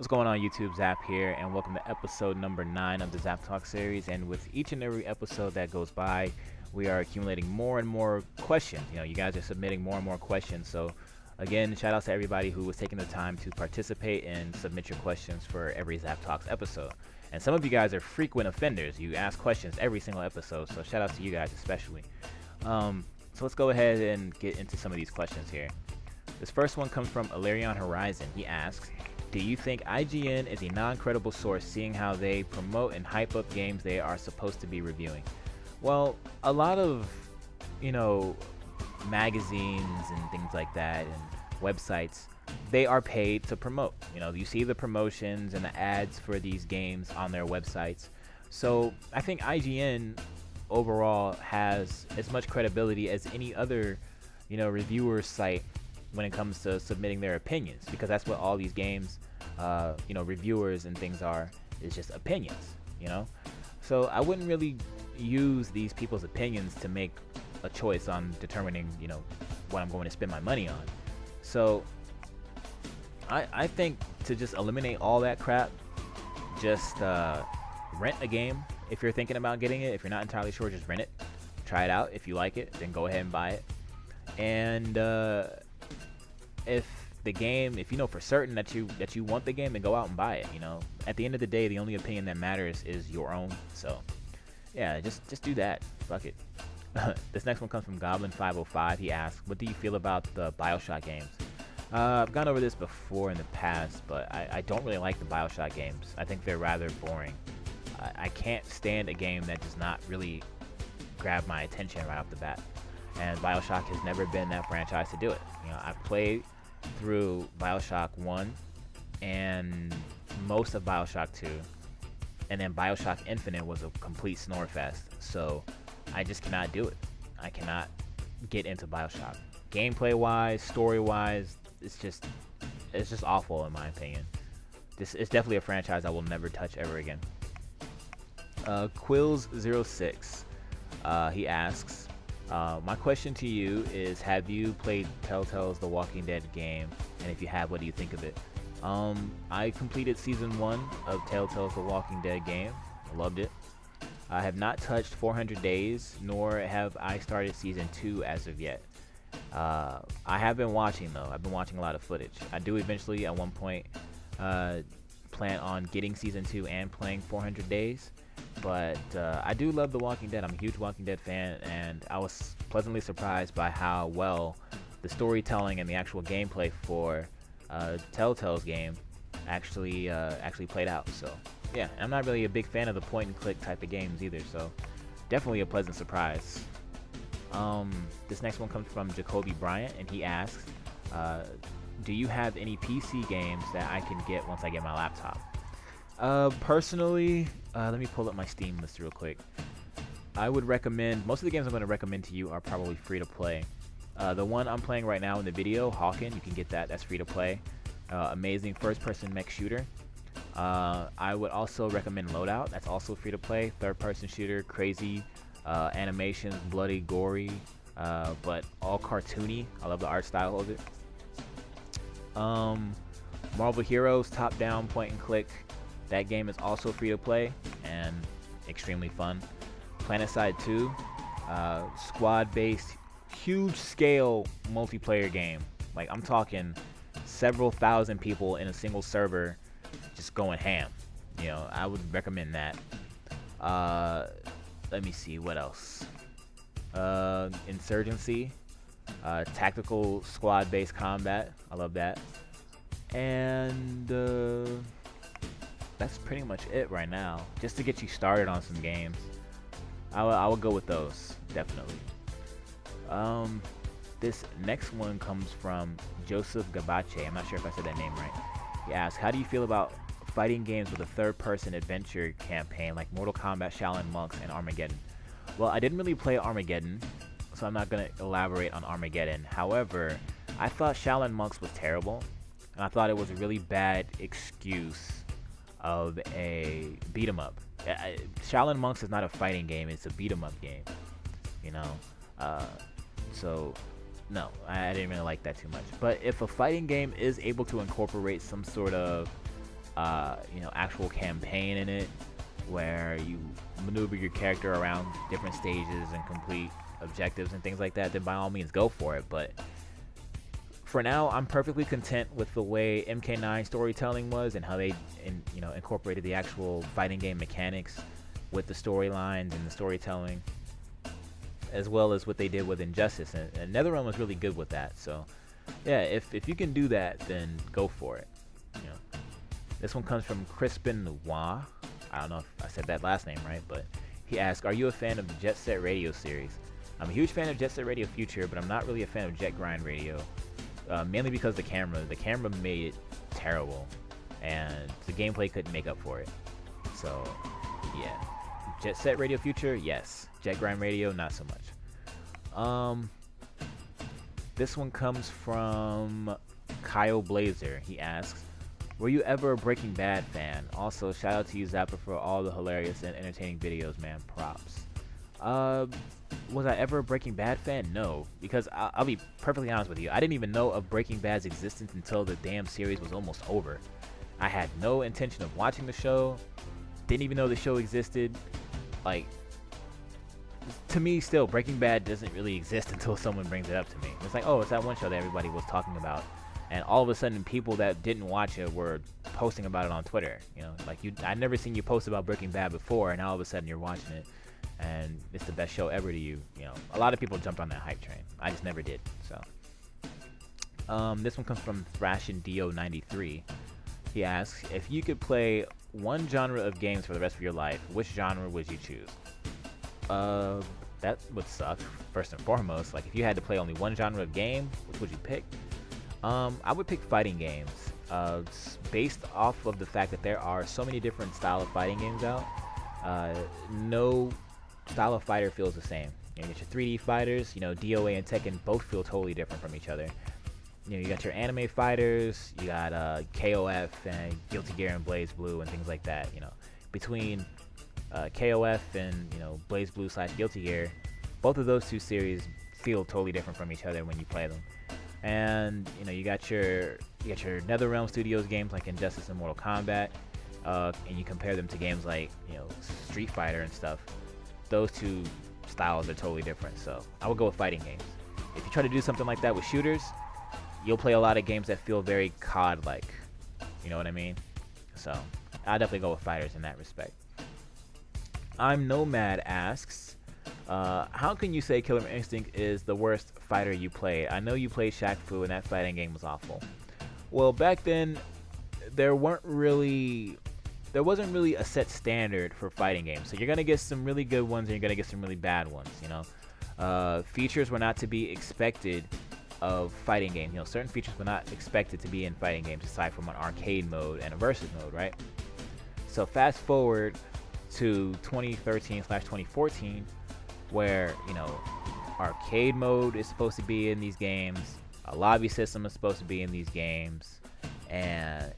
What's going on YouTube? Zapp here, and welcome to episode number 9 of the Zapp Talk series. And with each and every episode that goes by, we are accumulating more and more questions. You guys are submitting more and more questions. So again, shout out to everybody who was taking the time to participate and submit your questions for every Zapp Talks episode. And some of you guys are frequent offenders. You ask questions every single episode, so shout out to you guys especially. So let's go ahead and get into some of these questions here. This first one comes from Ilarion Horizon. He asks, do you think IGN is a non-credible source, seeing how they promote and hype up games they are supposed to be reviewing? Well, a lot of, magazines and things like that and websites, they are paid to promote. You see the promotions and the ads for these games on their websites. So I think IGN overall has as much credibility as any other, reviewer site when it comes to submitting their opinions, because that's what all these games, reviewers and things are, is just opinions, So I wouldn't really use these people's opinions to make a choice on determining, what I'm going to spend my money on. So I think to just eliminate all that crap, just rent a game if you're thinking about getting it. If you're not entirely sure, just rent it, try it out. If you like it, then go ahead and buy it. And if the game, if you know for certain that you want the game, then go out and buy it. At the end of the day, the only opinion that matters is your own. So yeah, just do that. Fuck it. This next one comes from Goblin505. He asks, what do you feel about the Bioshock games? I've gone over this before in the past, but I don't really like the Bioshock games. I think they're rather boring. I can't stand a game that does not really grab my attention right off the bat. And Bioshock has never been that franchise to do it. I've played through Bioshock 1 and most of Bioshock 2, and then Bioshock Infinite was a complete snore fest. So I just cannot do it. I cannot get into Bioshock. Gameplay wise, story wise, it's just awful in my opinion. This is definitely a franchise I will never touch ever again. Quills06, he asks, my question to you is, have you played Telltale's The Walking Dead game? And if you have, what do you think of it? I completed season 1 of Telltale's The Walking Dead game. I loved it. I have not touched 400 Days, nor have I started season 2 as of yet. I have been watching though. I've been watching a lot of footage. I do eventually at one point plan on getting season 2 and playing 400 Days. But I do love The Walking Dead. I'm a huge Walking Dead fan, and I was pleasantly surprised by how well the storytelling and the actual gameplay for Telltale's game actually played out. So yeah, I'm not really a big fan of the point and click type of games either, so definitely a pleasant surprise. This next one comes from Jacoby Bryant, and he asks, do you have any PC games that I can get once I get my laptop? Personally, let me pull up my Steam list real quick. I would recommend, most of the games I'm going to recommend to you are probably free to play. The one I'm playing right now in the video, Hawken, you can get that. That's free to play. Amazing first-person mech shooter. I would also recommend Loadout. That's also free to play. Third-person shooter, crazy animations, bloody, gory, but all cartoony. I love the art style of it. Marvel Heroes, top-down, point-and-click. That game is also free to play and extremely fun. PlanetSide 2, squad-based, huge-scale multiplayer game. Like, I'm talking several thousand people in a single server just going ham. I would recommend that. Let me see, what else? Insurgency, tactical squad-based combat. I love that. And that's pretty much it right now, just to get you started on some games. I would go with those, definitely. This next one comes from Joseph Gabache. I'm not sure if I said that name right. He asks, how do you feel about fighting games with a third-person adventure campaign like Mortal Kombat, Shaolin Monks, and Armageddon? Well, I didn't really play Armageddon, so I'm not going to elaborate on Armageddon. However, I thought Shaolin Monks was terrible, and I thought it was a really bad excuse of a beat-em-up. Shaolin Monks is not a fighting game, it's a beat-em-up game, so no, I didn't really like that too much. But if a fighting game is able to incorporate some sort of actual campaign in it where you maneuver your character around different stages and complete objectives and things like that, then by all means go for it. But for now, I'm perfectly content with the way MK9 storytelling was and how they incorporated the actual fighting game mechanics with the storylines and the storytelling, as well as what they did with Injustice. And NetherRealm was really good with that. So yeah, if you can do that, then go for it. This one comes from Crispin Noir. I don't know if I said that last name right, but he asked, are you a fan of the Jet Set Radio series? I'm a huge fan of Jet Set Radio Future, but I'm not really a fan of Jet Grind Radio. Mainly because the camera made it terrible, and the gameplay couldn't make up for it. So yeah, Jet Set Radio Future, yes. Jet Grind Radio, not so much. This one comes from Kyle Blazer. He asks, were you ever a Breaking Bad fan? Also, shout out to you, Zappa, for all the hilarious and entertaining videos, man. Props. Was I ever a Breaking Bad fan? No, because I'll be perfectly honest with you. I didn't even know of Breaking Bad's existence until the damn series was almost over. I had no intention of watching the show. Didn't even know the show existed. Like, to me, still, Breaking Bad doesn't really exist until someone brings it up to me. It's like, oh, it's that one show that everybody was talking about. And all of a sudden, people that didn't watch it were posting about it on Twitter. Like I'd never seen you post about Breaking Bad before, and all of a sudden you're watching it, and it's the best show ever to you. A lot of people jumped on that hype train. I just never did. So, this one comes from ThrashinDio93. He asks, if you could play one genre of games for the rest of your life, which genre would you choose? That would suck. First and foremost, like if you had to play only one genre of game, which would you pick? I would pick fighting games, based off of the fact that there are so many different style of fighting games out. No style of fighter feels the same. You get your 3D fighters, DOA and Tekken both feel totally different from each other. You got your anime fighters, you got KOF and Guilty Gear and Blaze Blue and things like that. Between KOF and Blaze Blue / Guilty Gear, both of those two series feel totally different from each other when you play them. And you got your NetherRealm Studios games like Injustice and Mortal Kombat, and you compare them to games like Street Fighter and stuff. Those two styles are totally different. So I would go with fighting games. If you try to do something like that with shooters, you'll play a lot of games that feel very COD-like. You know what I mean? So I'll definitely go with fighters in that respect. I'm Nomad asks, how can you say Killer Instinct is the worst fighter you played? I know you played SHAQ-FU and that fighting game was awful. Well, back then, there wasn't really a set standard for fighting games. So you're going to get some really good ones and you're going to get some really bad ones, Features were not to be expected of fighting games. Certain features were not expected to be in fighting games aside from an arcade mode and a versus mode, right? So fast forward to 2013/2014, where arcade mode is supposed to be in these games, a lobby system is supposed to be in these games, and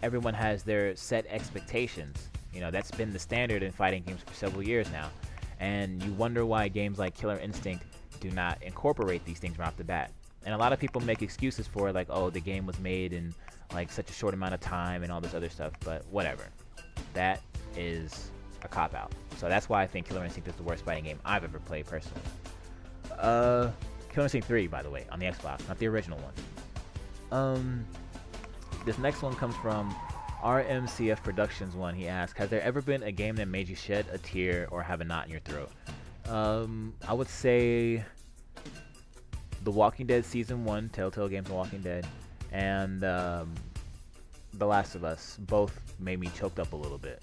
everyone has their set expectations. That's been the standard in fighting games for several years now, and you wonder why games like Killer Instinct do not incorporate these things right off the bat. And a lot of people make excuses for it, like, oh, the game was made in like such a short amount of time and all this other stuff, but whatever. That is a cop-out. So that's why I think Killer Instinct is the worst fighting game I've ever played personally. Killer Instinct 3, by the way, on the Xbox, not the original one. This next one comes from RMCF Productions 1. He asked, has there ever been a game that made you shed a tear or have a knot in your throat? I would say The Walking Dead Season 1, Telltale Games The Walking Dead, and The Last of Us. Both made me choked up a little bit,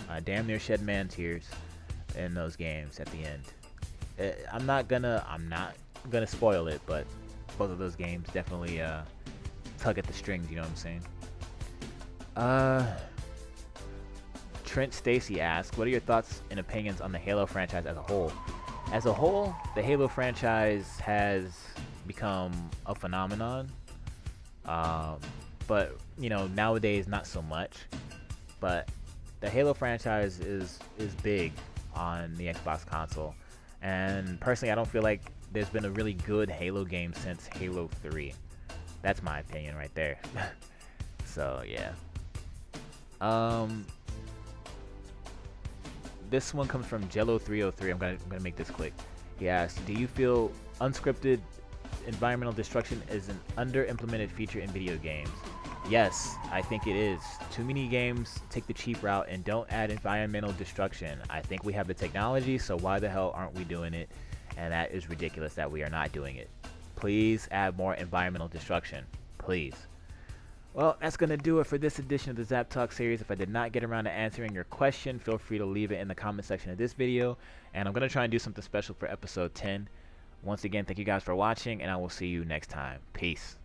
I damn near shed man tears in those games at the end. I'm not gonna spoil it, but both of those games definitely tug at the strings, you know what I'm saying? Trent Stacy asks, what are your thoughts and opinions on the Halo franchise as a whole? As a whole, the Halo franchise has become a phenomenon, but nowadays not so much. But the Halo franchise is big on the Xbox console, and personally I don't feel like there's been a really good Halo game since Halo 3. That's my opinion right there. So yeah. This one comes from Jello303. I'm gonna make this quick. He asked, "Do you feel unscripted environmental destruction is an under-implemented feature in video games?" Yes, I think it is. Too many games take the cheap route and don't add environmental destruction. I think we have the technology, so why the hell aren't we doing it? And that is ridiculous that we are not doing it. Please add more environmental destruction. Please. Well, that's going to do it for this edition of the Zapp Talk series. If I did not get around to answering your question, feel free to leave it in the comment section of this video. And I'm going to try and do something special for episode 10. Once again, thank you guys for watching, and I will see you next time. Peace.